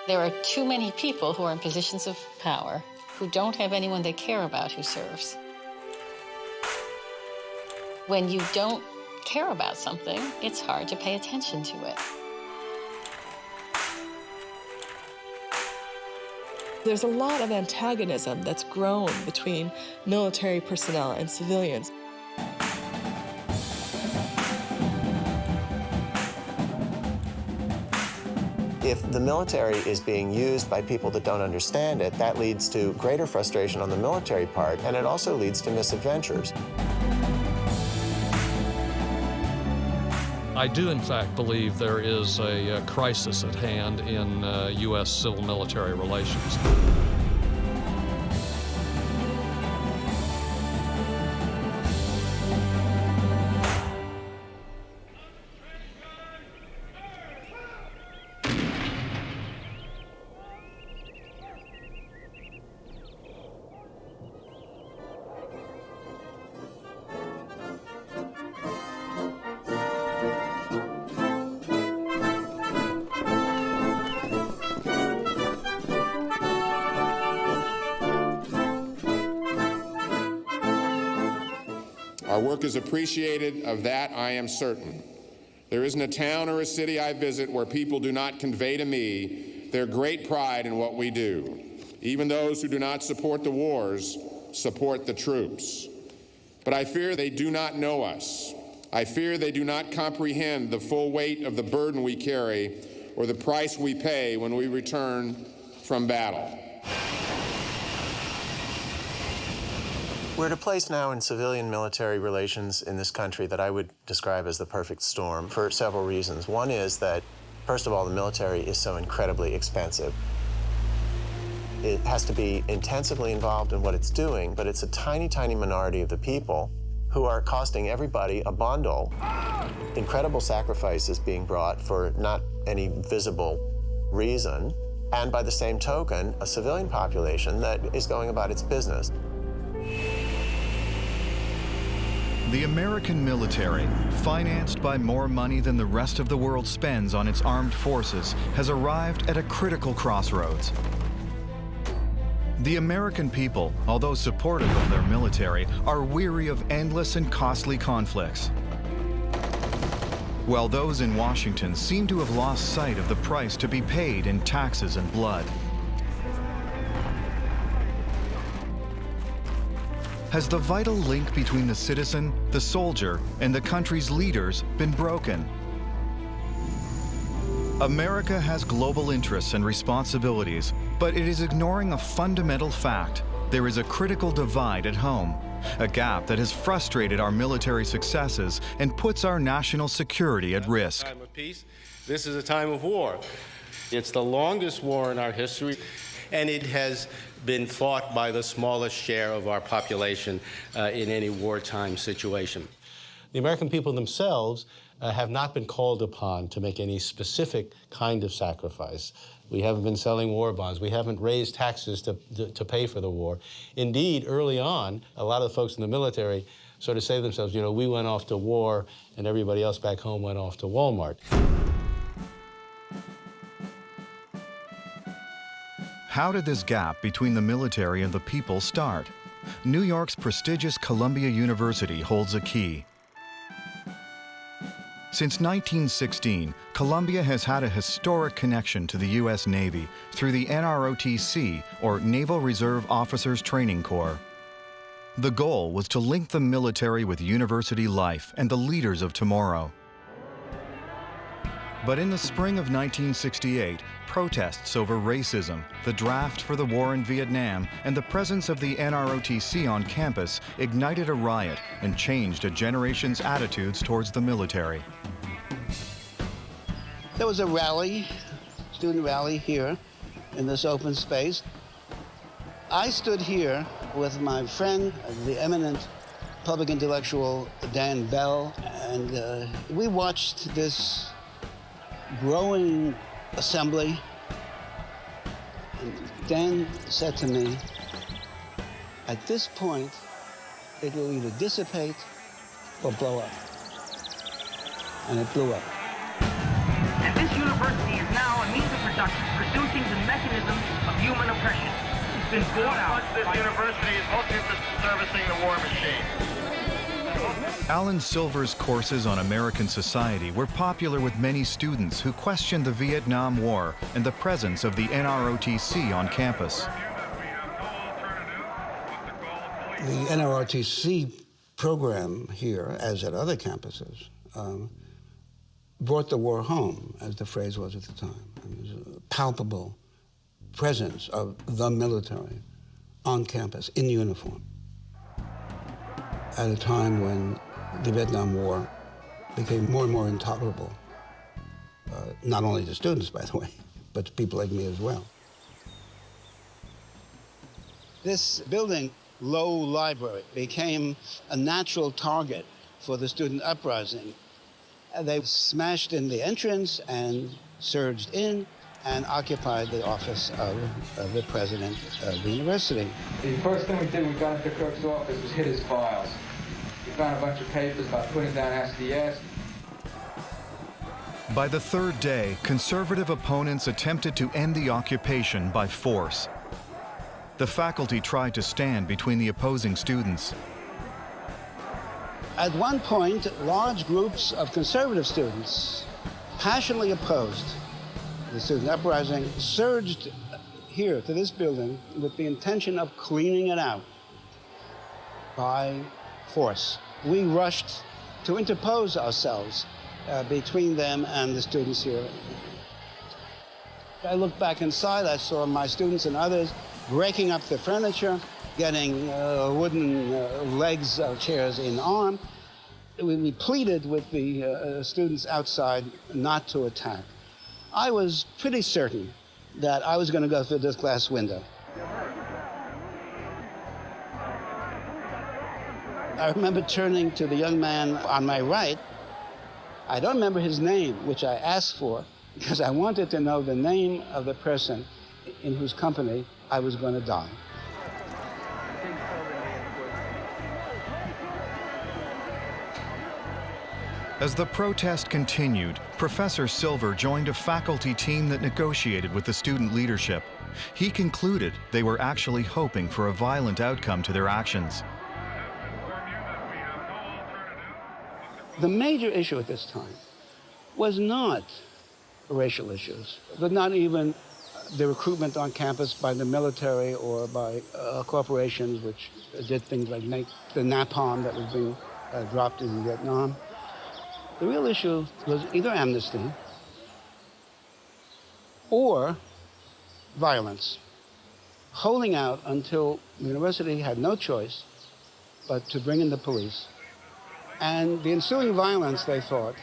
There are too many people who are in positions of power who don't have anyone they care about who serves. When you don't care about something, it's hard to pay attention to it. There's a lot of antagonism that's grown between military personnel and civilians. If the military is being used by people that don't understand it, that leads to greater frustration on the military part, and it also leads to misadventures. I do, in fact, believe there is a crisis at hand in U.S. civil-military relations. Our work is appreciated, of that I am certain. There isn't a town or a city I visit where people do not convey to me their great pride in what we do. Even those who do not support the wars support the troops. But I fear they do not know us. I fear they do not comprehend the full weight of the burden we carry or the price we pay when we return from battle. We're at a place now in civilian-military relations in this country that I would describe as the perfect storm for several reasons. One is that, first of all, the military is so incredibly expensive. It has to be intensively involved in what it's doing, but it's a tiny, tiny minority of the people who are costing everybody a bundle. Incredible sacrifices being brought for not any visible reason, and by the same token, a civilian population that is going about its business. The American military, financed by more money than the rest of the world spends on its armed forces, has arrived at a critical crossroads. The American people, although supportive of their military, are weary of endless and costly conflicts, while those in Washington seem to have lost sight of the price to be paid in taxes and blood. Has the vital link between the citizen, the soldier, and the country's leaders been broken? America has global interests and responsibilities, but it is ignoring a fundamental fact. There is a critical divide at home, a gap that has frustrated our military successes and puts our national security at risk. Time of peace. This is a time of war. It's the longest war in our history, and it has been fought by the smallest share of our population in any wartime situation. The American people themselves have not been called upon to make any specific kind of sacrifice. We haven't been selling war bonds. We haven't raised taxes to pay for the war. Indeed, early on, a lot of the folks in the military sort of say to themselves, you know, we went off to war and everybody else back home went off to Walmart. How did this gap between the military and the people start? New York's prestigious Columbia University holds a key. Since 1916, Columbia has had a historic connection to the U.S. Navy through the NROTC, or Naval Reserve Officers Training Corps. The goal was to link the military with university life and the leaders of tomorrow. But in the spring of 1968, protests over racism, the draft for the war in Vietnam, and the presence of the NROTC on campus ignited a riot and changed a generation's attitudes towards the military. There was a rally, student rally here in this open space. I stood here with my friend, the eminent public intellectual Dan Bell, and we watched this growing assembly. And Dan said to me, at this point, it will either dissipate or blow up. And it blew up. And this university is now a means of production producing the been bought out. This university is mostly for servicing the war machine. Alan Silver's courses on American society were popular with many students who questioned the Vietnam War and the presence of the NROTC on campus. The NROTC program here, as at other campuses, brought the war home, as the phrase was at the time. It was a palpable presence of the military on campus, in uniform, at a time when the Vietnam War became more and more intolerable, not only to students, by the way, but to people like me as well. This building, Low Library, became a natural target for the student uprising. They smashed in the entrance and surged in and occupied the office of the president of the university. The first thing we did when we got into Kirk's office was hit his files. We found a bunch of papers about putting down SDS. By the third day, conservative opponents attempted to end the occupation by force. The faculty tried to stand between the opposing students. At one point, large groups of conservative students, passionately opposed the student uprising, surged here to this building with the intention of cleaning it out by force. We rushed to interpose ourselves between them and the students here. I looked back inside, I saw my students and others breaking up the furniture, getting wooden legs of chairs in arm. We pleaded with the students outside not to attack. I was pretty certain that I was going to go through this glass window. I remember turning to the young man on my right. I don't remember his name, which I asked for, because I wanted to know the name of the person in whose company I was going to die. As the protest continued, Professor Silver joined a faculty team that negotiated with the student leadership. He concluded they were actually hoping for a violent outcome to their actions. The major issue at this time was not racial issues, but not even the recruitment on campus by the military or by corporations which did things like make the napalm that was being dropped in Vietnam. The real issue was either amnesty or violence, holding out until the university had no choice but to bring in the police. And the ensuing violence, they thought,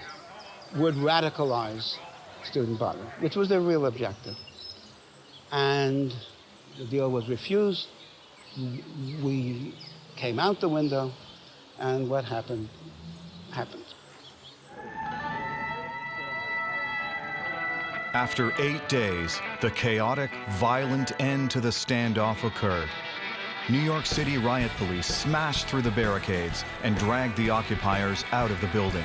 would radicalize student body, which was their real objective. And the deal was refused. We came out the window, and what happened, happened. After 8 days, the chaotic, violent end to the standoff occurred. New York City riot police smashed through the barricades and dragged the occupiers out of the building.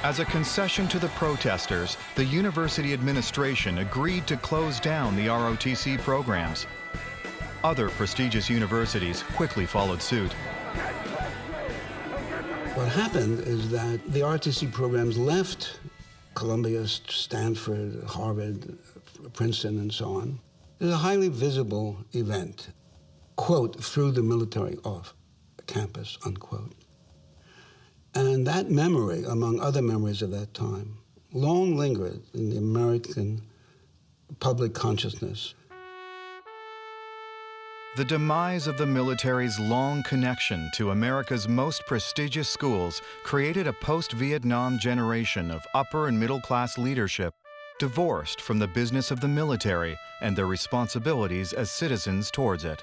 As a concession to the protesters, the university administration agreed to close down the ROTC programs. Other prestigious universities quickly followed suit. What happened is that the ROTC programs left Columbia, Stanford, Harvard, Princeton, and so on. It was a highly visible event, quote, through the military off campus, unquote. And that memory, among other memories of that time, long lingered in the American public consciousness. The demise of the military's long connection to America's most prestigious schools created a post-Vietnam generation of upper and middle-class leadership divorced from the business of the military and their responsibilities as citizens towards it.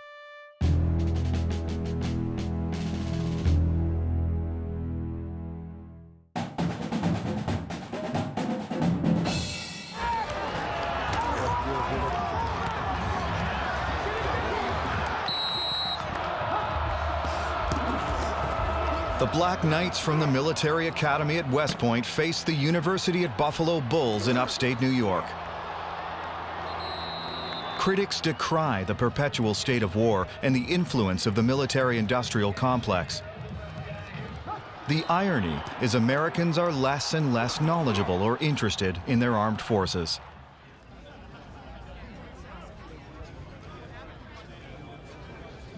The Black Knights from the Military Academy at West Point faced the University at Buffalo Bulls in upstate New York. Critics decry the perpetual state of war and the influence of the military-industrial complex. The irony is Americans are less and less knowledgeable or interested in their armed forces.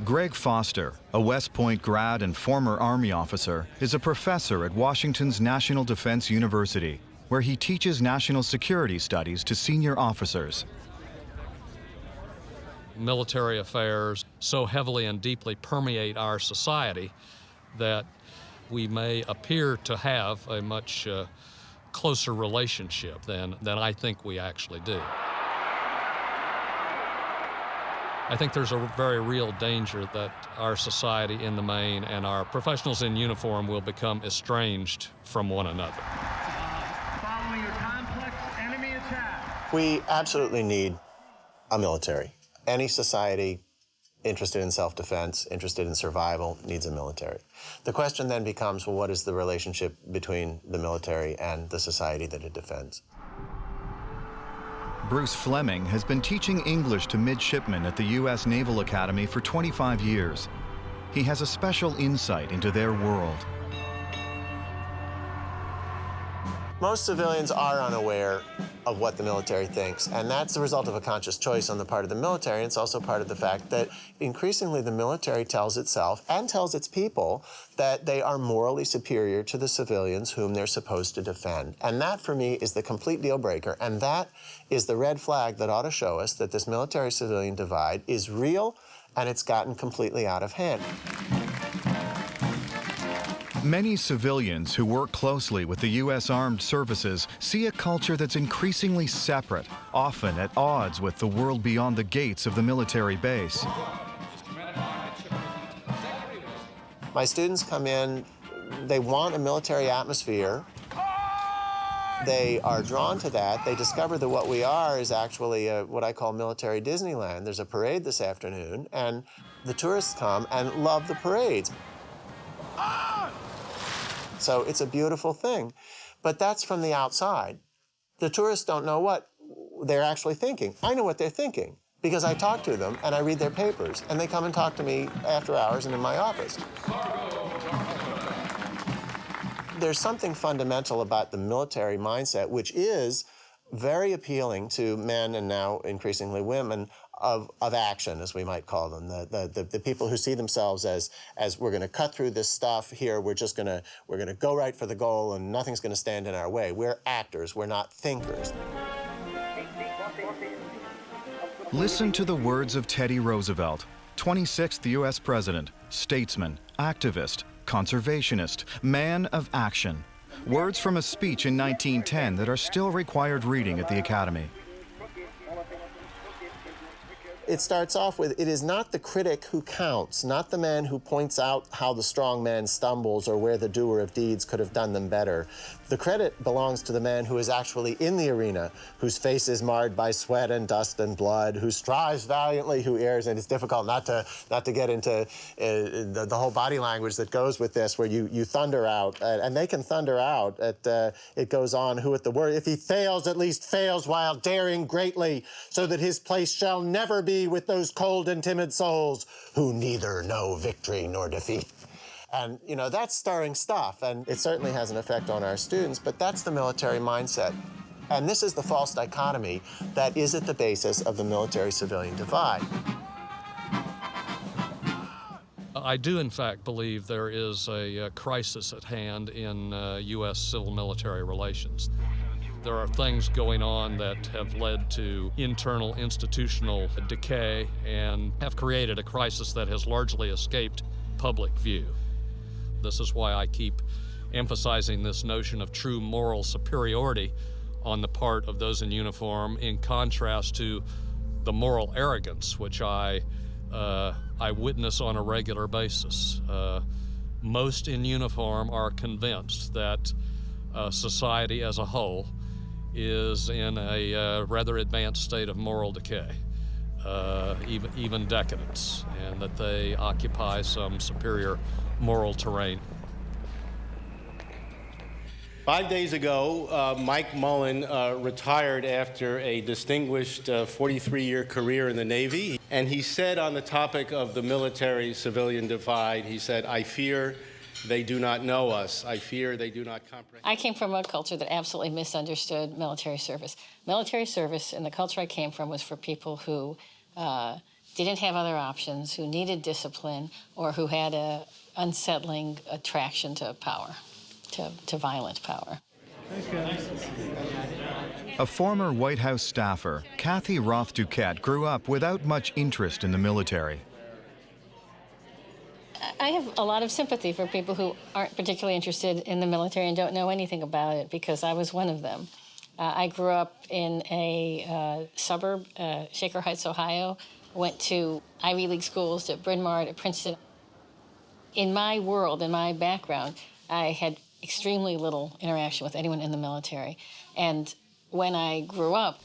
Greg Foster, a West Point grad and former Army officer, is a professor at Washington's National Defense University, where he teaches national security studies to senior officers. Military affairs so heavily and deeply permeate our society that we may appear to have a much closer relationship than I think we actually do. I think there's a very real danger that our society in the main and our professionals in uniform will become estranged from one another. Following your complex enemy attack. We absolutely need a military. Any society interested in self-defense, interested in survival, needs a military. The question then becomes, well, what is the relationship between the military and the society that it defends? Bruce Fleming has been teaching English to midshipmen at the U.S. Naval Academy for 25 years. He has a special insight into their world. Most civilians are unaware of what the military thinks, and that's the result of a conscious choice on the part of the military. It's also part of the fact that increasingly the military tells itself and tells its people that they are morally superior to the civilians whom they're supposed to defend. And that, for me, is the complete deal breaker, and that is the red flag that ought to show us that this military-civilian divide is real and it's gotten completely out of hand. Many civilians who work closely with the U.S. Armed Services see a culture that's increasingly separate, often at odds with the world beyond the gates of the military base. My students come in, they want a military atmosphere. They are drawn to that. They discover that what we are is actually what I call military Disneyland. There's a parade this afternoon, and the tourists come and love the parades. So it's a beautiful thing. But that's from the outside. The tourists don't know what they're actually thinking. I know what they're thinking because I talk to them and I read their papers, and they come and talk to me after hours and in my office. There's something fundamental about the military mindset, which is very appealing to men and now increasingly women of action, as we might call them, the people who see themselves as we're going to cut through this stuff here, we're going to go right for the goal and nothing's going to stand in our way. We're actors, we're not thinkers. Listen to the words of Teddy Roosevelt, 26th U.S. President, statesman, activist, conservationist, man of action. Words from a speech in 1910 that are still required reading at the Academy. It starts off with, it is not the critic who counts, not the man who points out how the strong man stumbles or where the doer of deeds could have done them better. The credit belongs to the man who is actually in the arena, whose face is marred by sweat and dust and blood, who strives valiantly, who errs, and it's difficult not to get into the whole body language that goes with this, where you thunder out, and they can thunder out. It goes on, who at the word, if he fails, at least fails while daring greatly, so that his place shall never be with those cold and timid souls who neither know victory nor defeat. And, you know, that's stirring stuff, and it certainly has an effect on our students, but that's the military mindset. And this is the false dichotomy that is at the basis of the military-civilian divide. I do, in fact, believe there is a crisis at hand in U.S. civil-military relations. There are things going on that have led to internal institutional decay and have created a crisis that has largely escaped public view. This is why I keep emphasizing this notion of true moral superiority on the part of those in uniform, in contrast to the moral arrogance which I witness on a regular basis. Most in uniform are convinced that society as a whole is in a rather advanced state of moral decay, even decadence, and that they occupy some superior moral terrain. 5 days ago, Mike Mullen retired after a distinguished 43-year career in the Navy. And he said on the topic of the military-civilian divide, he said, "I fear they do not know us. I fear they do not comprehend." I came from a culture that absolutely misunderstood military service. Military service, and the culture I came from, was for people who didn't have other options, who needed discipline, or who had an unsettling attraction to power. To violent power. A former White House staffer, Kathy Rotc grew up without much interest in the military. I have a lot of sympathy for people who aren't particularly interested in the military and don't know anything about it, because I was one of them. I grew up in a suburb, Shaker Heights, Ohio, went to Ivy League schools, to Bryn Mawr, to Princeton. In my world, in my background, I had extremely little interaction with anyone in the military. And when I grew up,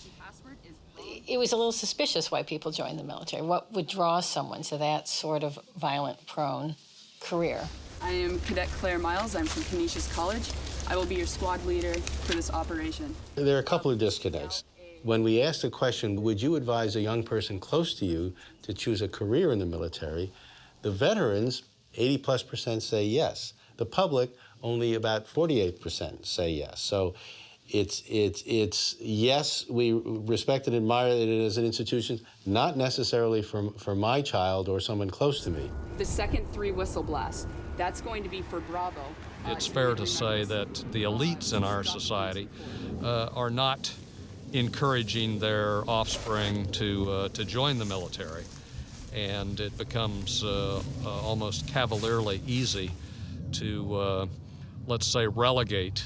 it was a little suspicious why people joined the military. What would draw someone to that sort of violent-prone career? I am Cadet Claire Miles. I'm from Canisius College. I will be your squad leader for this operation. There are a couple of disconnects. When we asked the question, would you advise a young person close to you to choose a career in the military, the veterans, 80+% say yes. The public, only about 48% say yes. So it's yes, we respect and admire it as an institution, not necessarily for my child or someone close to me. The second 3 whistle blast, that's going to be for Bravo. It's fair to say that the elites in our society are not encouraging their offspring to join the military. And it becomes almost cavalierly easy to, let's say, relegate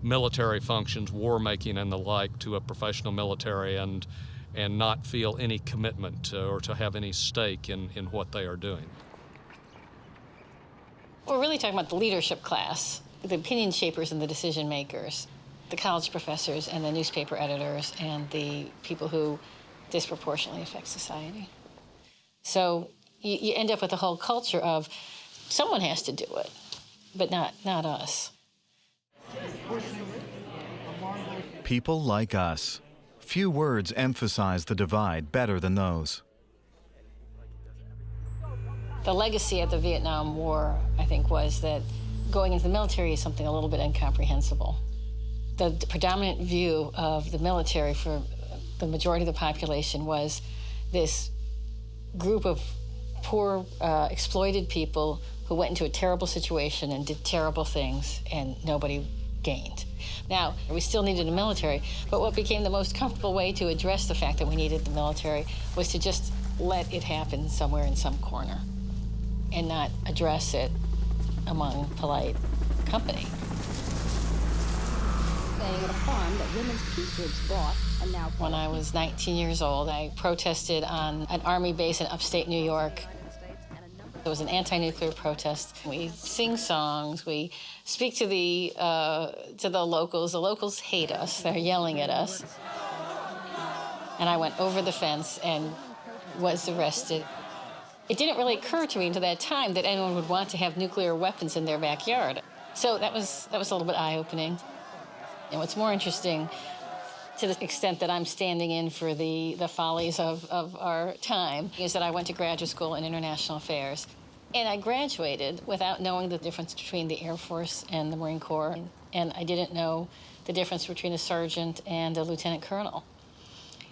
military functions, war making and the like, to a professional military and not feel any commitment or to have any stake in what they are doing. We're really talking about the leadership class, the opinion shapers and the decision makers, the college professors and the newspaper editors and the people who disproportionately affect society. So you end up with a whole culture of someone has to do it, but not us. People like us. Few words emphasize the divide better than those. The legacy of the Vietnam War, I think, was that going into the military is something a little bit incomprehensible. The predominant view of the military for the majority of the population was this group of poor, exploited people who went into a terrible situation and did terrible things, and nobody gained. Now, we still needed a military, but what became the most comfortable way to address the fact that we needed the military was to just let it happen somewhere in some corner and not address it among polite company. Staying at a farm that women's peace groups bought and now... When I was 19 years old, I protested on an Army base in upstate New York. It was an anti-nuclear protest. We sing songs, we speak to the locals. The locals hate us, they're yelling at us. And I went over the fence and was arrested. It didn't really occur to me until that time that anyone would want to have nuclear weapons in their backyard. So that was a little bit eye-opening. And what's more interesting, to the extent that I'm standing in for the follies of our time, is that I went to graduate school in international affairs. And I graduated without knowing the difference between the Air Force and the Marine Corps. And I didn't know the difference between a sergeant and a lieutenant colonel.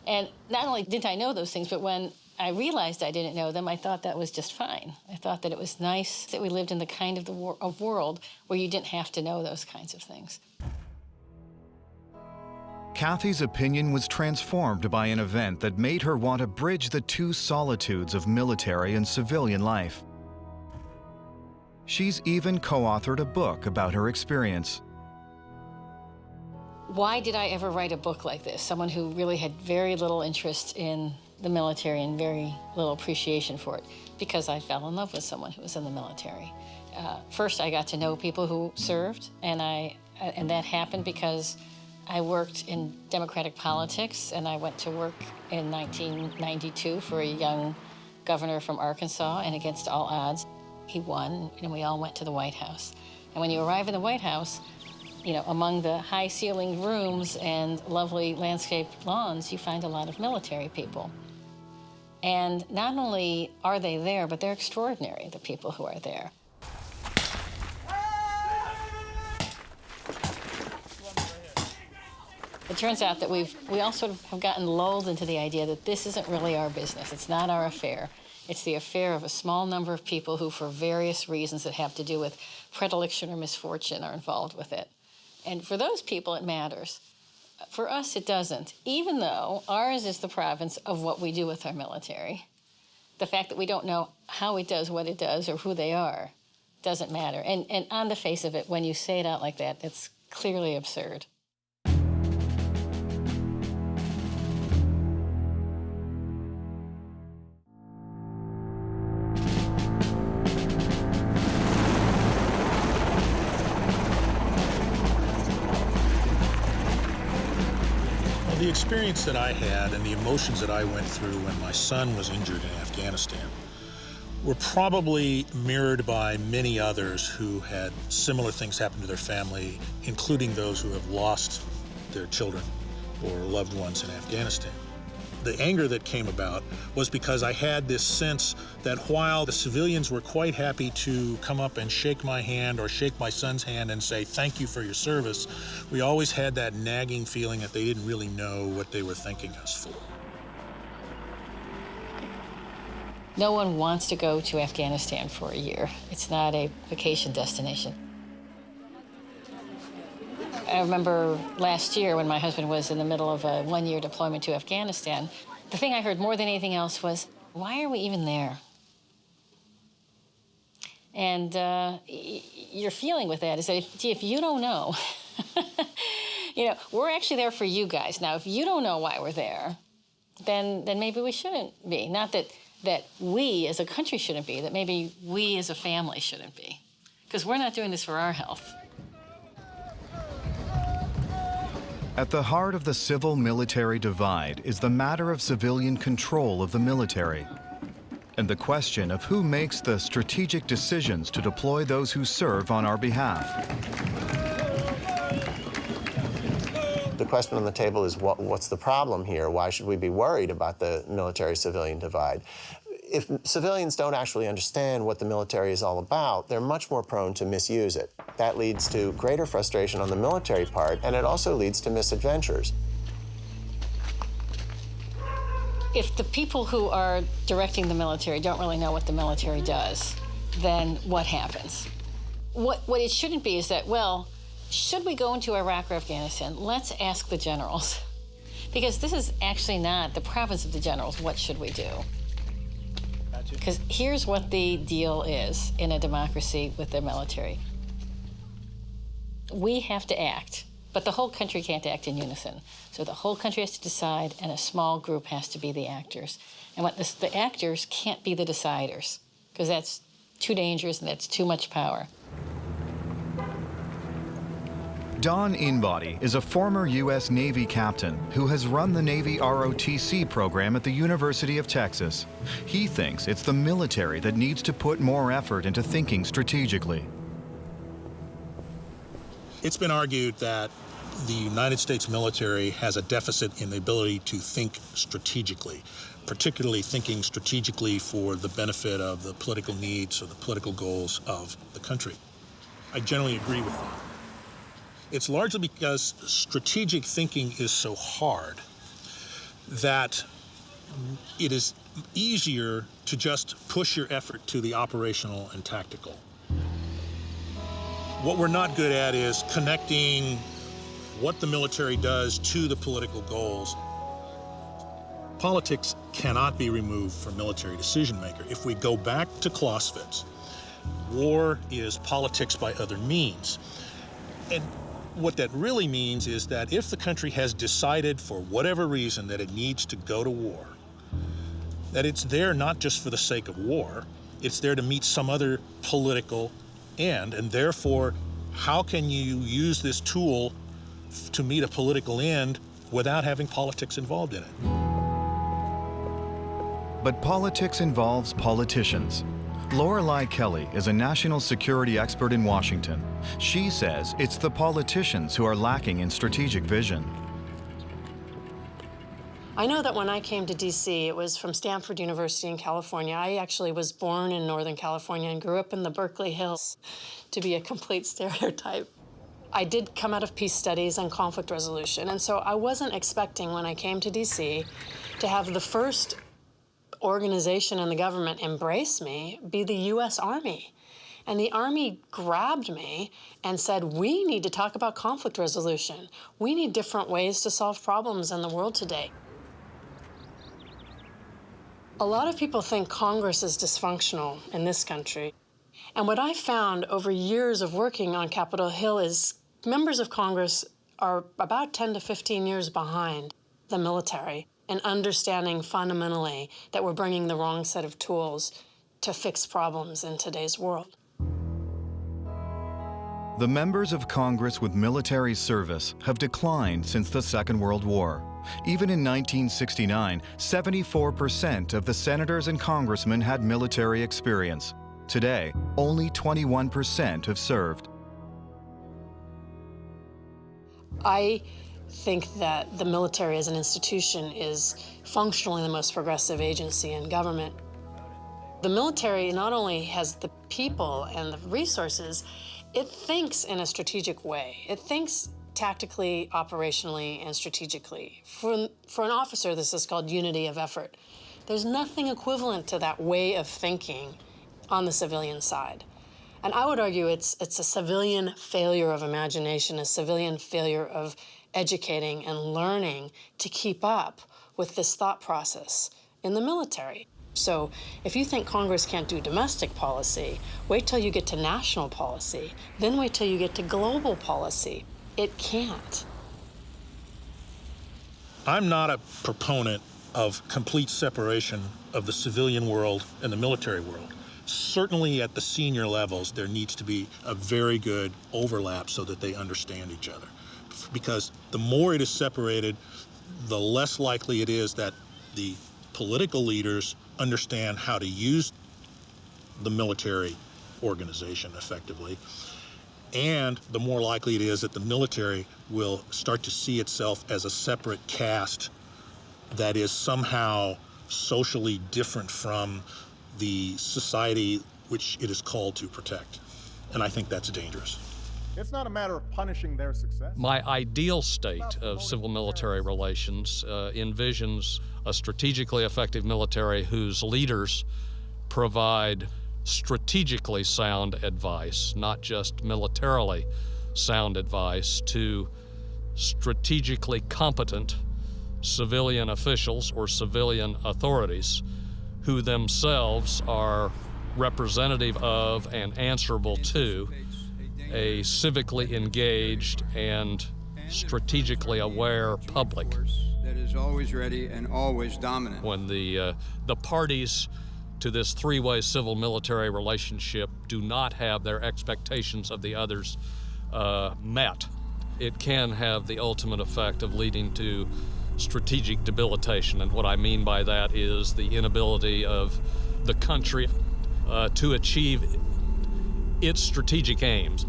And not only didn't I know those things, but when I realized I didn't know them, I thought that was just fine. I thought that it was nice that we lived in the kind of world where you didn't have to know those kinds of things. Kathy's opinion was transformed by an event that made her want to bridge the two solitudes of military and civilian life. She's even co-authored a book about her experience. Why did I ever write a book like this? Someone who really had very little interest in the military and very little appreciation for it, because I fell in love with someone who was in the military. First, I got to know people who served, and that happened because I worked in Democratic politics, and I went to work in 1992 for a young governor from Arkansas, and against all odds, he won, and we all went to the White House. And when you arrive in the White House, you know, among the high-ceilinged rooms and lovely landscaped lawns, you find a lot of military people. And not only are they there, but they're extraordinary, the people who are there. It turns out that we all sort of have gotten lulled into the idea that this isn't really our business. It's not our affair. It's the affair of a small number of people who, for various reasons that have to do with predilection or misfortune, are involved with it. And for those people, it matters. For us, it doesn't. Even though ours is the province of what we do with our military, the fact that we don't know how it does what it does or who they are doesn't matter. And on the face of it, when you say it out like that, it's clearly absurd. The experience that I had and the emotions that I went through when my son was injured in Afghanistan were probably mirrored by many others who had similar things happen to their family, including those who have lost their children or loved ones in Afghanistan. The anger that came about was because I had this sense that while the civilians were quite happy to come up and shake my hand or shake my son's hand and say, "Thank you for your service," we always had that nagging feeling that they didn't really know what they were thanking us for. No one wants to go to Afghanistan for a year. It's not a vacation destination. I remember last year when my husband was in the middle of a one-year deployment to Afghanistan, the thing I heard more than anything else was, why are we even there? And your feeling with that is that, if you don't know, you know, we're actually there for you guys. Now, if you don't know why we're there, then maybe we shouldn't be. Not that we as a country shouldn't be, that maybe we as a family shouldn't be. Because we're not doing this for our health. At the heart of the civil-military divide is the matter of civilian control of the military, and the question of who makes the strategic decisions to deploy those who serve on our behalf. The question on the table is, what's the problem here? Why should we be worried about the military-civilian divide? If civilians don't actually understand what the military is all about, they're much more prone to misuse it. That leads to greater frustration on the military part, and it also leads to misadventures. If the people who are directing the military don't really know what the military does, then what happens? What it shouldn't be is that, well, should we go into Iraq or Afghanistan? Let's ask the generals. Because this is actually not the province of the generals. What should we do? Because here's what the deal is in a democracy with the military. We have to act, but the whole country can't act in unison. So the whole country has to decide, and a small group has to be the actors. And the actors can't be the deciders, because that's too dangerous and that's too much power. Don Inbody is a former U.S. Navy captain who has run the Navy ROTC program at the University of Texas. He thinks it's the military that needs to put more effort into thinking strategically. It's been argued that the United States military has a deficit in the ability to think strategically, particularly thinking strategically for the benefit of the political needs or the political goals of the country. I generally agree with that. It's largely because strategic thinking is so hard that it is easier to just push your effort to the operational and tactical. What we're not good at is connecting what the military does to the political goals. Politics cannot be removed from military decision-maker. If we go back to Clausewitz, war is politics by other means. And what that really means is that if the country has decided for whatever reason that it needs to go to war, that it's there not just for the sake of war, it's there to meet some other political end, and therefore, how can you use this tool to meet a political end without having politics involved in it? But politics involves politicians. Lorelei Kelly is a national security expert in Washington. She says it's the politicians who are lacking in strategic vision. I know that when I came to D.C., it was from Stanford University in California. I actually was born in Northern California and grew up in the Berkeley Hills, to be a complete stereotype. I did come out of peace studies and conflict resolution, and so I wasn't expecting when I came to D.C. to have the first organization in the government embrace me be the U.S. Army. And the Army grabbed me and said, we need to talk about conflict resolution. We need different ways to solve problems in the world today. A lot of people think Congress is dysfunctional in this country. And what I found over years of working on Capitol Hill is members of Congress are about 10 to 15 years behind the military in understanding fundamentally that we're bringing the wrong set of tools to fix problems in today's world. The members of Congress with military service have declined since the Second World War. Even in 1969, 74% of the senators and congressmen had military experience. Today, only 21% have served. I think that the military as an institution is functionally the most progressive agency in government. The military not only has the people and the resources, it thinks in a strategic way. It thinks tactically, operationally, and strategically. For an officer, this is called unity of effort. There's nothing equivalent to that way of thinking on the civilian side. And I would argue it's a civilian failure of imagination, a civilian failure of educating and learning to keep up with this thought process in the military. So if you think Congress can't do domestic policy, wait till you get to national policy, then wait till you get to global policy. It can't. I'm not a proponent of complete separation of the civilian world and the military world. Certainly at the senior levels, there needs to be a very good overlap so that they understand each other. Because the more it is separated, the less likely it is that the political leaders understand how to use the military organization effectively. And the more likely it is that the military will start to see itself as a separate caste that is somehow socially different from the society which it is called to protect. And I think that's dangerous. It's not a matter of punishing their success. My ideal state of civil-military relations envisions a strategically effective military whose leaders provide strategically sound advice, not just militarily sound advice, to strategically competent civilian officials or civilian authorities who themselves are representative of and answerable to a civically engaged and strategically aware public. That is always ready and always dominant. When the parties to this three-way civil-military relationship do not have their expectations of the others met, it can have the ultimate effect of leading to strategic debilitation. And what I mean by that is the inability of the country to achieve its strategic aims.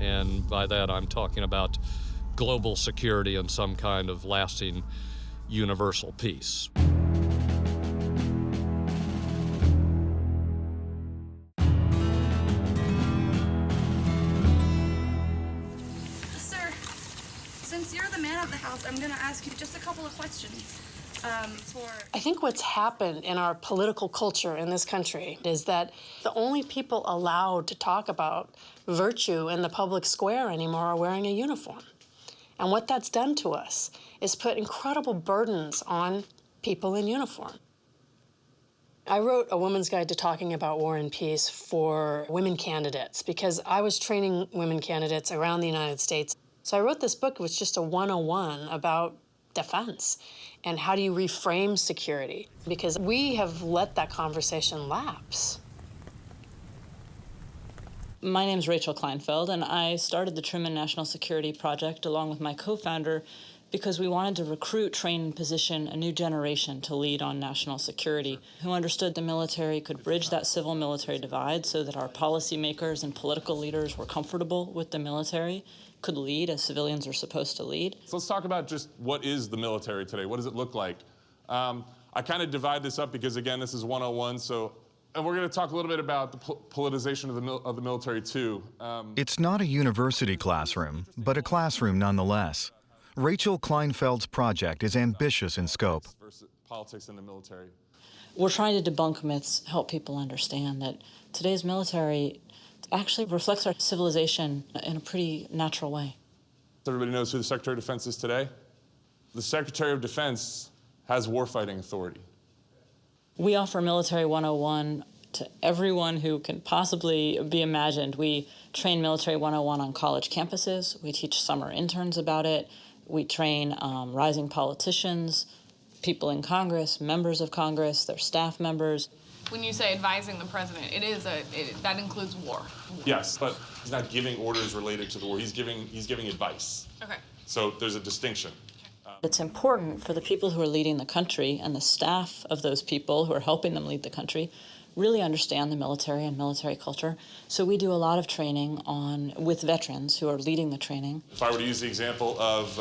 And by that I'm talking about global security and some kind of lasting universal peace. Sir, since you're the man of the house, I'm going to ask you just a couple of questions. I think what's happened in our political culture in this country is that the only people allowed to talk about virtue in the public square anymore are wearing a uniform. And what that's done to us is put incredible burdens on people in uniform. I wrote A Woman's Guide to Talking About War and Peace for women candidates because I was training women candidates around the United States. So I wrote this book. It was just a 101 about defense and how do you reframe security, because we have let that conversation lapse. My name's Rachel Kleinfeld, and I started the Truman National Security Project along with my co-founder, because we wanted to recruit, train, and position a new generation to lead on national security, who understood the military could bridge that civil-military divide so that our policymakers and political leaders were comfortable with the military, could lead as civilians are supposed to lead. So let's talk about just what is the military today? What does it look like? I kind of divide this up because, again, this is 101, and we're going to talk a little bit about the politicization of the military, too. It's not a university classroom, but a classroom nonetheless. Rachel Kleinfeld's project is ambitious in scope. Politics in the military. We're trying to debunk myths, help people understand that today's military actually reflects our civilization in a pretty natural way. Everybody knows who the Secretary of Defense is today? The Secretary of Defense has warfighting authority. We offer Military 101 to everyone who can possibly be imagined. We train Military 101 on college campuses. We teach summer interns about it. We train rising politicians, people in Congress, members of Congress, their staff members. When you say advising the president, that includes war. Yes, but he's not giving orders related to the war. He's giving advice. Okay. So there's a distinction. It's important for the people who are leading the country and the staff of those people who are helping them lead the country really understand the military and military culture. So we do a lot of training with veterans who are leading the training. If I were to use the example of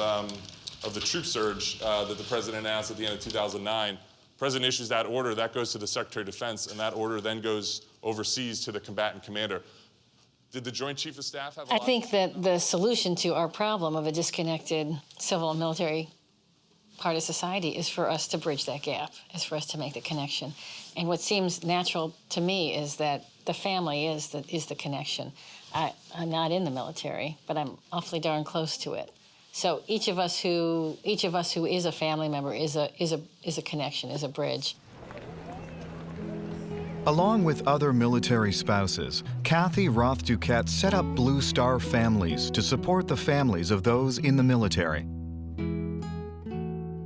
the troop surge that the president announced at the end of 2009, the president issues that order, that goes to the Secretary of Defense, and that order then goes overseas to the combatant commander. Did the Joint Chief of Staff have a I think that the solution to our problem of a disconnected civil and military part of society is for us to bridge that gap, is for us to make the connection. And what seems natural to me is that the family is the connection. I'm not in the military, but I'm awfully darn close to it. So each of us who is a family member is a connection, is a bridge. Along with other military spouses, Kathy Rotc set up Blue Star Families to support the families of those in the military.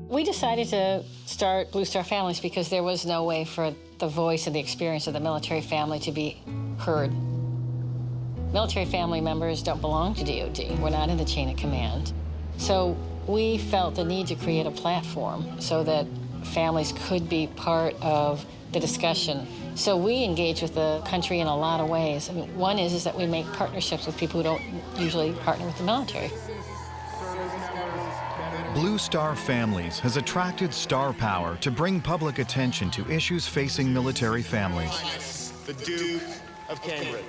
We decided to start Blue Star Families because there was no way for the voice and the experience of the military family to be heard. Military family members don't belong to DOD. We're not in the chain of command. So we felt the need to create a platform so that families could be part of the discussion. So we engage with the country in a lot of ways. I mean, one is that we make partnerships with people who don't usually partner with the military. Blue Star Families has attracted star power to bring public attention to issues facing military families. The Duke of Cambridge.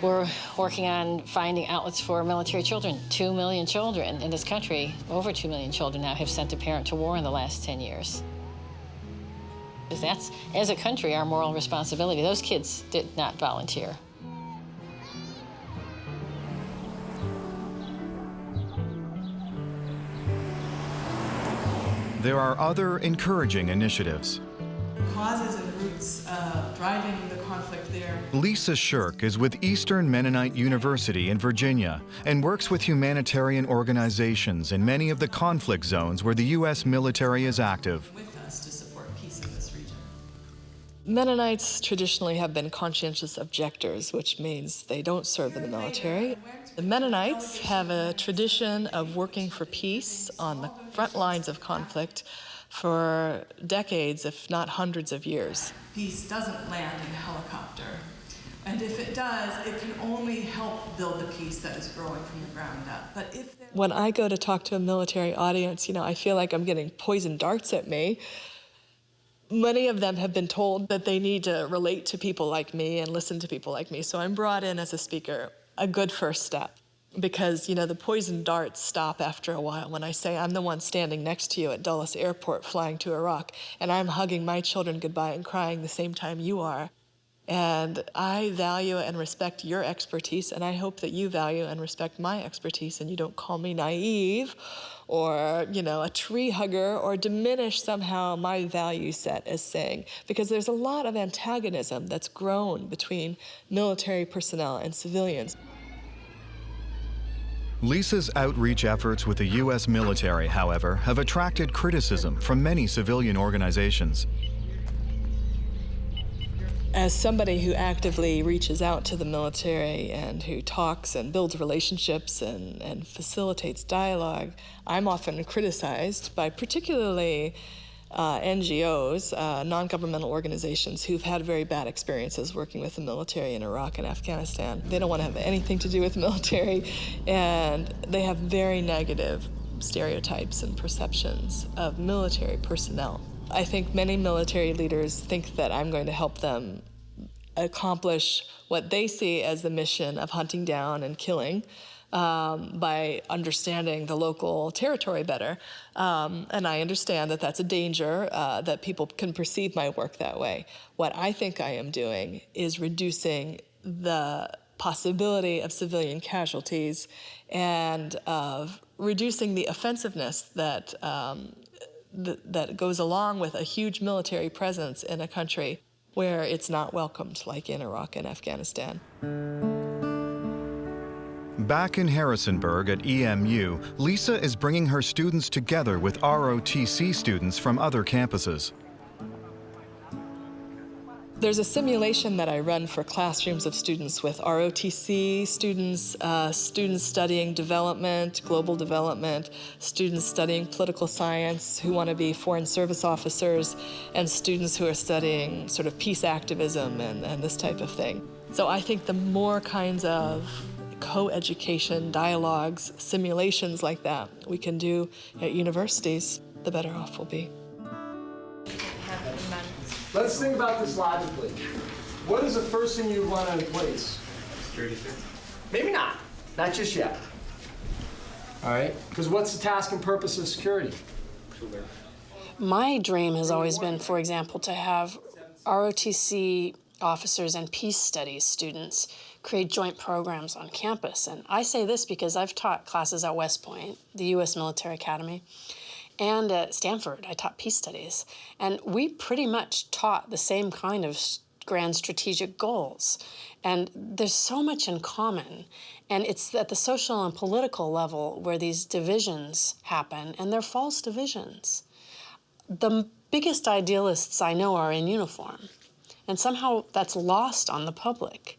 We're working on finding outlets for military children. 2 million children in this country, over 2 million children now, have sent a parent to war in the last 10 years. Because that's, as a country, our moral responsibility. Those kids did not volunteer. There are other encouraging initiatives. Causes and roots driving the conflict there. Lisa Shirk is with Eastern Mennonite University in Virginia and works with humanitarian organizations in many of the conflict zones where the U.S. military is active. With us to support peace in this region. Mennonites traditionally have been conscientious objectors, which means they don't serve in the military. The Mennonites have a tradition of working for peace on the front lines of conflict for decades, if not hundreds of years. Peace doesn't land in a helicopter. And if it does, it can only help build the peace that is growing from the ground up. But if when I go to talk to a military audience, I feel like I'm getting poison darts at me. Many of them have been told that they need to relate to people like me and listen to people like me. So I'm brought in as a speaker, a good first step. Because, the poison darts stop after a while when I say I'm the one standing next to you at Dulles Airport flying to Iraq, and I'm hugging my children goodbye and crying the same time you are. And I value and respect your expertise, and I hope that you value and respect my expertise, and you don't call me naive or, a tree hugger or diminish somehow my value set as saying, because there's a lot of antagonism that's grown between military personnel and civilians. Lisa's outreach efforts with the U.S. military, however, have attracted criticism from many civilian organizations. As somebody who actively reaches out to the military and who talks and builds relationships and facilitates dialogue, I'm often criticized by particularly NGOs, non-governmental organizations who've had very bad experiences working with the military in Iraq and Afghanistan. They don't want to have anything to do with the military, and they have very negative stereotypes and perceptions of military personnel. I think many military leaders think that I'm going to help them accomplish what they see as the mission of hunting down and killing by understanding the local territory better. And I understand that that's a danger, that people can perceive my work that way. What I think I am doing is reducing the possibility of civilian casualties and of reducing the offensiveness that that goes along with a huge military presence in a country where it's not welcomed, like in Iraq and Afghanistan. Back in Harrisonburg at EMU, Lisa is bringing her students together with ROTC students from other campuses. There's a simulation that I run for classrooms of students with ROTC students, students studying development, global development, students studying political science who want to be foreign service officers, and students who are studying sort of peace activism and this type of thing. So I think the more kinds of co-education, dialogues, simulations like that we can do at universities, the better off we'll be. Let's think about this logically. What is the first thing you want to replace? Security, sir. Maybe not. Not just yet. All right? Because what's the task and purpose of security? My dream has always been, for example, to have ROTC officers and peace studies students create joint programs on campus. And I say this because I've taught classes at West Point, the U.S. Military Academy, and at Stanford, I taught peace studies. And we pretty much taught the same kind of grand strategic goals. And there's so much in common. And it's at the social and political level where these divisions happen, and they're false divisions. The biggest idealists I know are in uniform. And somehow that's lost on the public.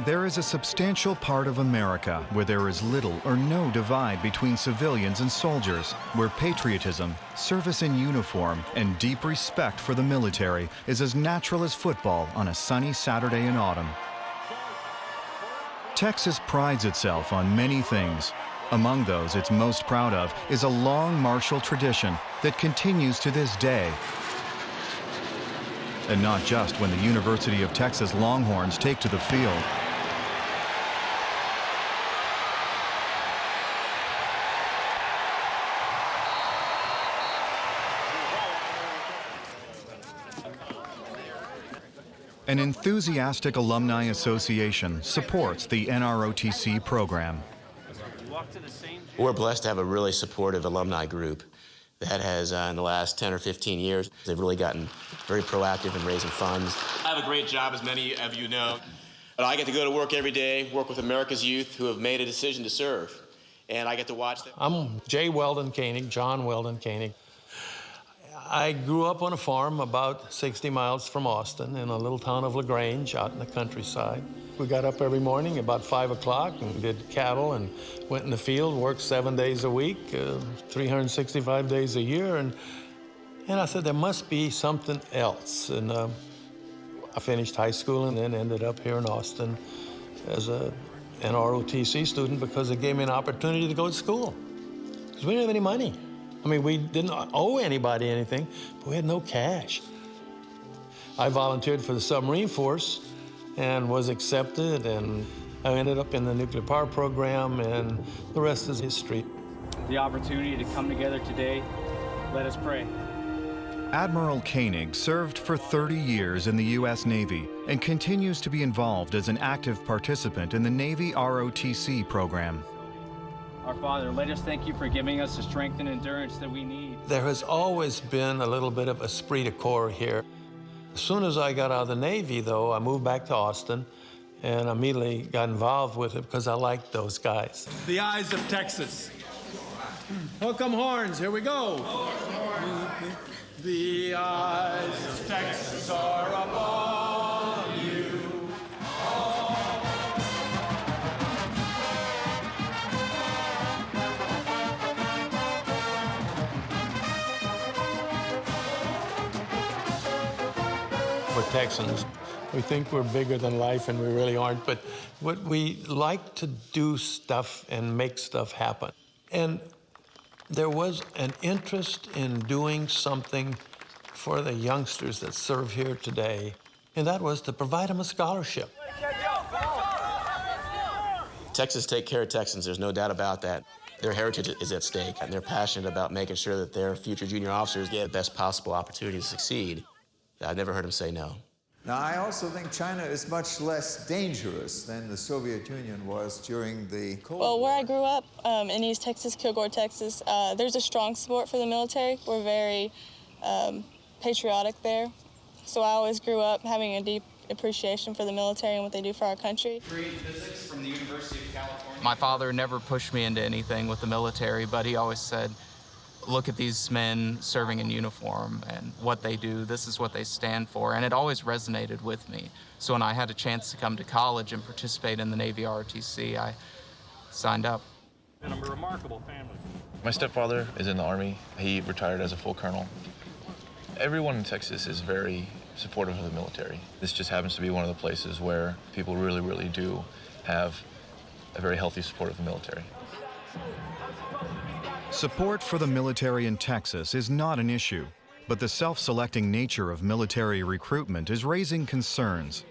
There is a substantial part of America where there is little or no divide between civilians and soldiers, where patriotism, service in uniform, and deep respect for the military is as natural as football on a sunny Saturday in autumn. Texas prides itself on many things. Among those it's most proud of is a long martial tradition that continues to this day. And not just when the University of Texas Longhorns take to the field. An enthusiastic alumni association supports the NROTC program. We're blessed to have a really supportive alumni group that has, in the last 10 or 15 years, they've really gotten very proactive in raising funds. I have a great job, as many of you know. But I get to go to work every day, work with America's youth who have made a decision to serve. And I get to watch them. I'm J. Weldon Koenig, John Weldon Koenig. I grew up on a farm about 60 miles from Austin in a little town of LaGrange out in the countryside. We got up every morning about 5 o'clock and did cattle and went in the field, worked 7 days a week, 365 days a year. And I said, there must be something else. And I finished high school and then ended up here in Austin as an ROTC student because it gave me an opportunity to go to school. Because we didn't have any money. I mean, we didn't owe anybody anything, but we had no cash. I volunteered for the submarine force and was accepted, and I ended up in the nuclear power program, and the rest is history. The opportunity to come together today, let us pray. Admiral Koenig served for 30 years in the U.S. Navy and continues to be involved as an active participant in the Navy ROTC program. Our Father, let us thank you for giving us the strength and endurance that we need. There has always been a little bit of esprit de corps here. As soon as I got out of the Navy, though, I moved back to Austin and immediately got involved with it because I liked those guys. The eyes of Texas. Hook 'em horns, here we go. The eyes of Texas are upon you. For Texans, we think we're bigger than life, and we really aren't, but we like to do stuff and make stuff happen. And there was an interest in doing something for the youngsters that serve here today, and that was to provide them a scholarship. Texas take care of Texans, there's no doubt about that. Their heritage is at stake, and they're passionate about making sure that their future junior officers get the best possible opportunity to succeed. I've never heard them say no. Now, I also think China is much less dangerous than the Soviet Union was during the Cold War. Well, where I grew up, in East Texas, Kilgore, Texas, there's a strong support for the military. We're very patriotic there. So I always grew up having a deep appreciation for the military and what they do for our country. Physics from the University of California. My father never pushed me into anything with the military, but he always said, look at these men serving in uniform and what they do. This is what they stand for. And it always resonated with me. So when I had a chance to come to college and participate in the Navy ROTC, I signed up. And I'm a remarkable family. My stepfather is in the Army. He retired as a full colonel. Everyone in Texas is very supportive of the military. This just happens to be one of the places where people really, really do have a very healthy support of the military. Support for the military in Texas is not an issue, but the self-selecting nature of military recruitment is raising concerns.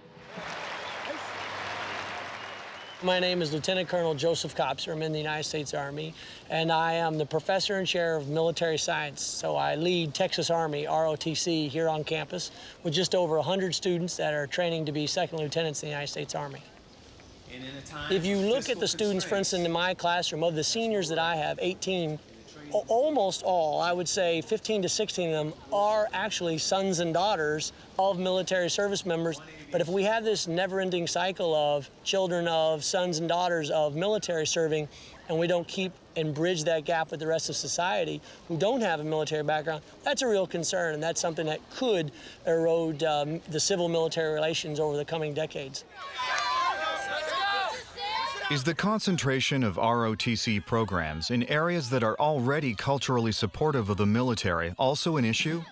My name is Lieutenant Colonel Joseph Kopser. I'm in the United States Army, and I am the professor and chair of military science. So I lead Texas Army ROTC here on campus with just over 100 students that are training to be second lieutenants in the United States Army. If you look at the students, for instance, in my classroom, of the seniors that I have, 18, almost all, I would say 15 to 16 of them, are actually sons and daughters of military service members. But if we have this never-ending cycle of children of sons and daughters of military serving, and we don't keep and bridge that gap with the rest of society who don't have a military background, that's a real concern, and that's something that could erode the civil-military relations over the coming decades. Is the concentration of ROTC programs in areas that are already culturally supportive of the military also an issue?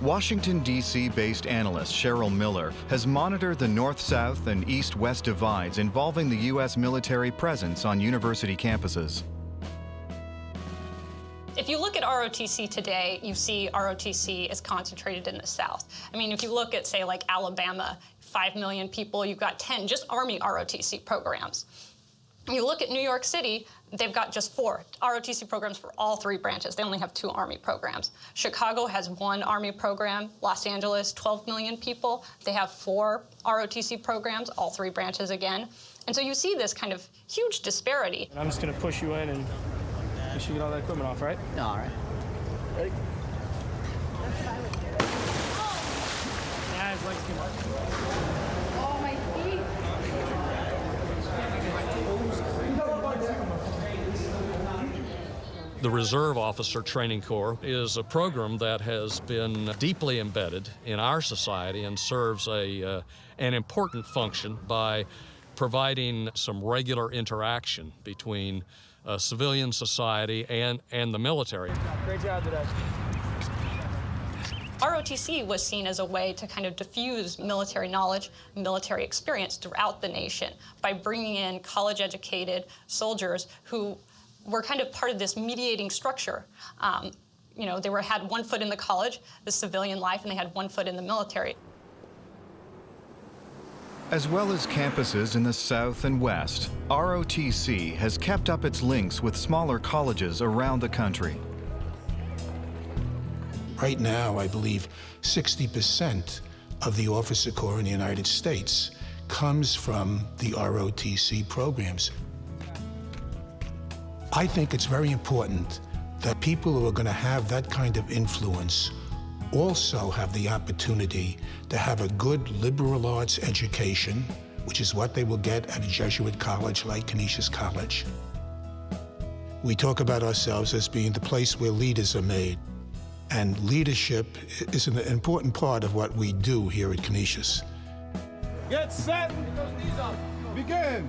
Washington, D.C.-based analyst Cheryl Miller has monitored the north-south and east-west divides involving the U.S. military presence on university campuses. If you look at ROTC today, you see ROTC is concentrated in the South. I mean, if you look at, say, like Alabama, 5 million people, you've got 10 just Army ROTC programs. You look at New York City, they've got just 4 ROTC programs for all 3 branches. They only have 2 Army programs. Chicago has 1 Army program. Los Angeles, 12 million people. They have 4 ROTC programs, all 3 branches again. And so you see this kind of huge disparity. And I'm just going to push you in and make sure you get all that equipment off, right? All right. Ready? Guys, legs come up. Oh, my feet. The Reserve Officer Training Corps is a program that has been deeply embedded in our society and serves an important function by providing some regular interaction between civilian society and the military. Great job today. ROTC was seen as a way to kind of diffuse military knowledge, military experience throughout the nation by bringing in college-educated soldiers who were kind of part of this mediating structure. You know, they had 1 foot in the college, the civilian life, and they had 1 foot in the military. As well as campuses in the South and West, ROTC has kept up its links with smaller colleges around the country. Right now, I believe 60% of the officer corps in the United States comes from the ROTC programs. I think it's very important that people who are going to have that kind of influence also have the opportunity to have a good liberal arts education, which is what they will get at a Jesuit college like Canisius College. We talk about ourselves as being the place where leaders are made, and leadership is an important part of what we do here at Canisius. Get set, begin.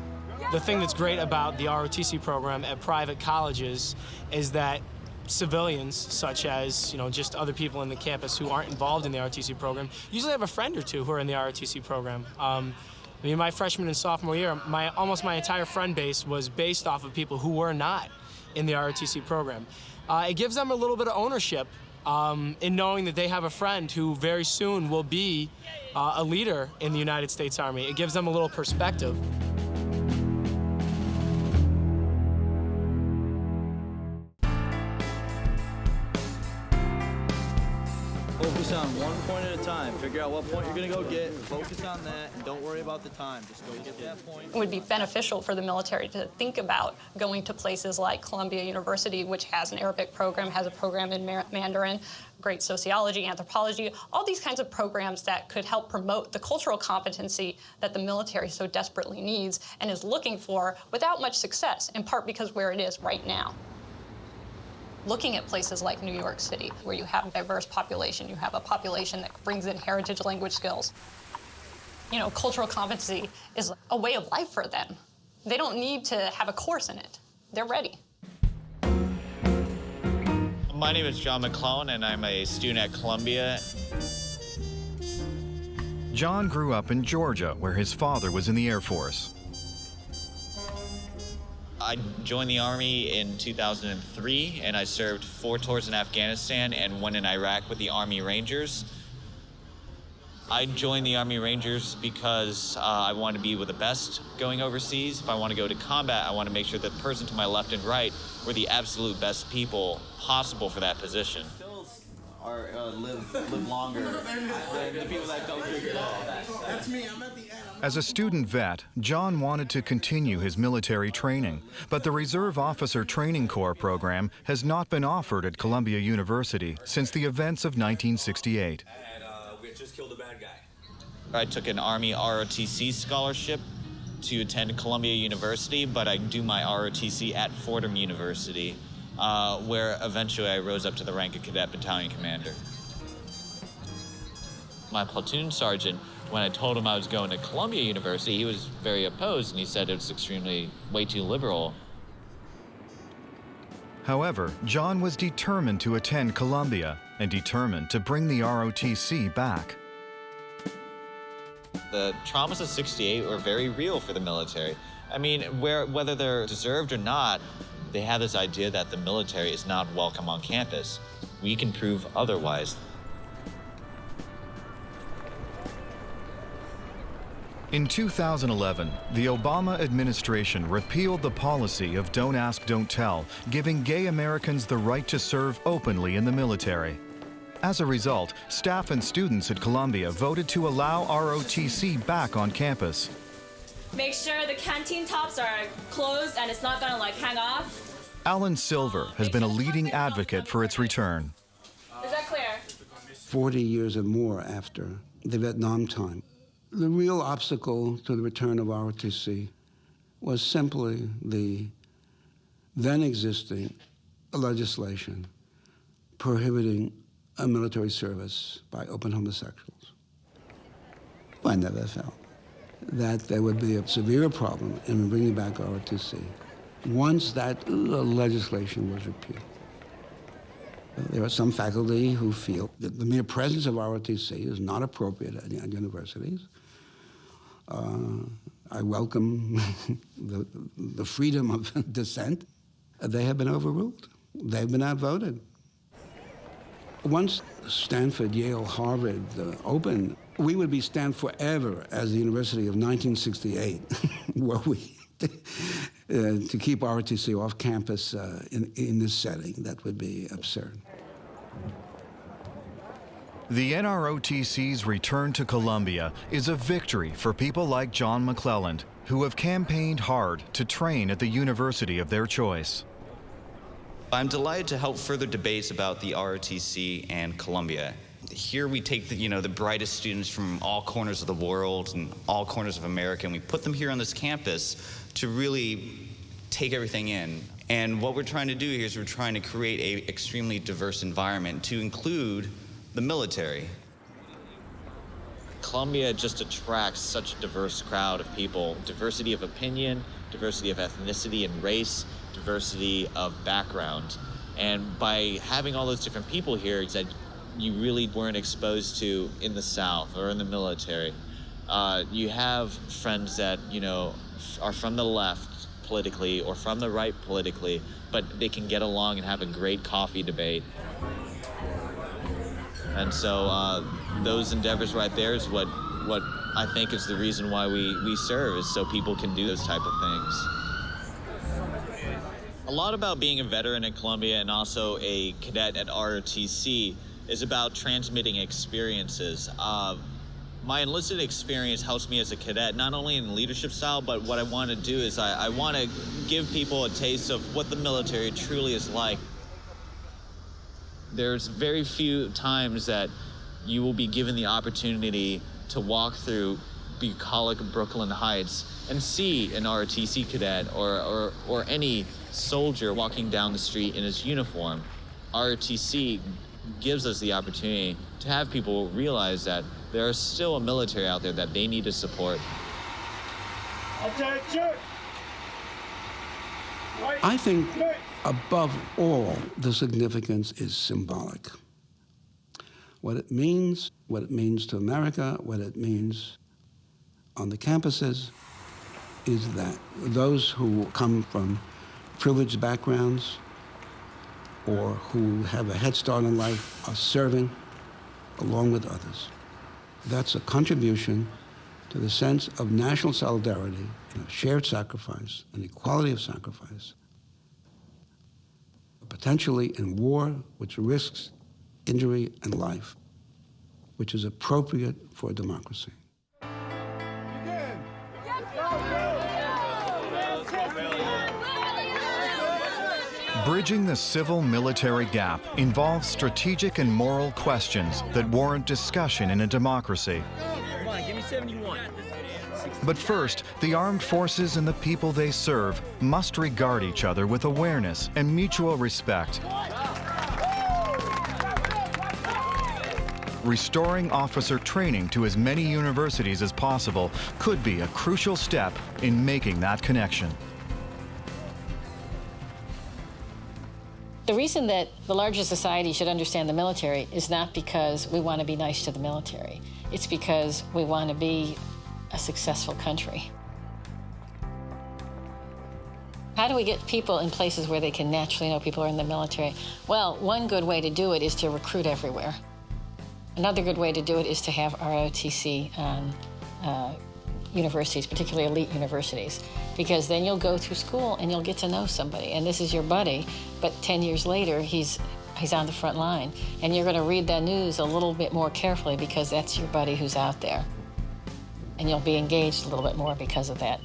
The thing that's great about the ROTC program at private colleges is that civilians, such as just other people in the campus who aren't involved in the ROTC program, usually have a friend or two who are in the ROTC program. My freshman and sophomore year, almost my entire friend base was based off of people who were not in the ROTC program. It gives them a little bit of ownership in knowing that they have a friend who very soon will be a leader in the United States Army. It gives them a little perspective. Focus on one point at a time. Figure out what point you're going to go get. Focus on that, and don't worry about the time. Just go get that point. It would be beneficial for the military to think about going to places like Columbia University, which has an Arabic program, has a program in Mandarin, great sociology, anthropology, all these kinds of programs that could help promote the cultural competency that the military so desperately needs and is looking for without much success, in part because where it is right now. Looking at places like New York City, where you have a diverse population, you have a population that brings in heritage language skills. Cultural competency is a way of life for them. They don't need to have a course in it. They're ready. My name is John McClone, and I'm a student at Columbia. John grew up in Georgia, where his father was in the Air Force. I joined the Army in 2003, and I served 4 tours in Afghanistan and 1 in Iraq with the Army Rangers. I joined the Army Rangers because I want to be with the best going overseas. If I want to go to combat, I want to make sure that the person to my left and right were the absolute best people possible for that position. Or live longer than the people that go through it all. That's me. I'm at the end. As a student vet, John wanted to continue his military training, but the Reserve Officer Training Corps program has not been offered at Columbia University since the events of 1968. We just killed a bad guy. I took an Army ROTC scholarship to attend Columbia University, but I do my ROTC at Fordham University, where eventually I rose up to the rank of cadet battalion commander. My platoon sergeant, when I told him I was going to Columbia University, he was very opposed, and he said it was extremely, way too liberal. However, John was determined to attend Columbia and determined to bring the ROTC back. The traumas of '68 were very real for the military. I mean, whether they're deserved or not, they have this idea that the military is not welcome on campus. We can prove otherwise. In 2011, the Obama administration repealed the policy of Don't Ask, Don't Tell, giving gay Americans the right to serve openly in the military. As a result, staff and students at Columbia voted to allow ROTC back on campus. Make sure the canteen tops are closed and it's not gonna hang off. Alan Silver has been a leading advocate for its return. Is that clear? 40 years or more after the Vietnam time, the real obstacle to the return of ROTC was simply the then existing legislation prohibiting a military service by open homosexuals. I never felt that there would be a severe problem in bringing back ROTC once that legislation was repealed. There are some faculty who feel that the mere presence of ROTC is not appropriate at universities. I welcome the freedom of dissent. They have been overruled. They've been outvoted. Once Stanford, Yale, Harvard opened, we would be stand forever as the University of 1968, were we to keep ROTC off campus in this setting. That would be absurd. The NROTC's return to Columbia is a victory for people like John McClelland, who have campaigned hard to train at the university of their choice. I'm delighted to help further debates about the ROTC and Columbia. Here we take the brightest students from all corners of the world and all corners of America, and we put them here on this campus to really take everything in. And what we're trying to do here is we're trying to create an extremely diverse environment to include the military. Columbia just attracts such a diverse crowd of people, diversity of opinion, diversity of ethnicity and race, diversity of background. And by having all those different people here that you really weren't exposed to in the South or in the military, you have friends that, are from the left politically or from the right politically, but they can get along and have a great coffee debate. And so those endeavors right there is what I think is the reason why we serve, is so people can do those type of things. A lot about being a veteran at Columbia and also a cadet at ROTC is about transmitting experiences. My enlisted experience helps me as a cadet, not only in leadership style, but what I want to do is I want to give people a taste of what the military truly is like. There's very few times that you will be given the opportunity to walk through bucolic Brooklyn Heights and see an ROTC cadet or any soldier walking down the street in his uniform. ROTC gives us the opportunity to have people realize that there is still a military out there that they need to support. I think above all, the significance is symbolic. What it means to America, what it means on the campuses, is that those who come from privileged backgrounds or who have a head start in life are serving along with others. That's a contribution to the sense of national solidarity and of shared sacrifice and equality of sacrifice, potentially in war, which risks injury and life, which is appropriate for a democracy. Bridging the civil-military gap involves strategic and moral questions that warrant discussion in a democracy. Come on, give me 71. But first, the armed forces and the people they serve must regard each other with awareness and mutual respect. Restoring officer training to as many universities as possible could be a crucial step in making that connection. The reason that the larger society should understand the military is not because we want to be nice to the military. It's because we want to be a successful country. How do we get people in places where they can naturally know people are in the military? Well, one good way to do it is to recruit everywhere. Another good way to do it is to have ROTC on universities, particularly elite universities, because then you'll go through school and you'll get to know somebody, and this is your buddy, but 10 years later, he's on the front line, and you're going to read the news a little bit more carefully because that's your buddy who's out there, and you'll be engaged a little bit more because of that.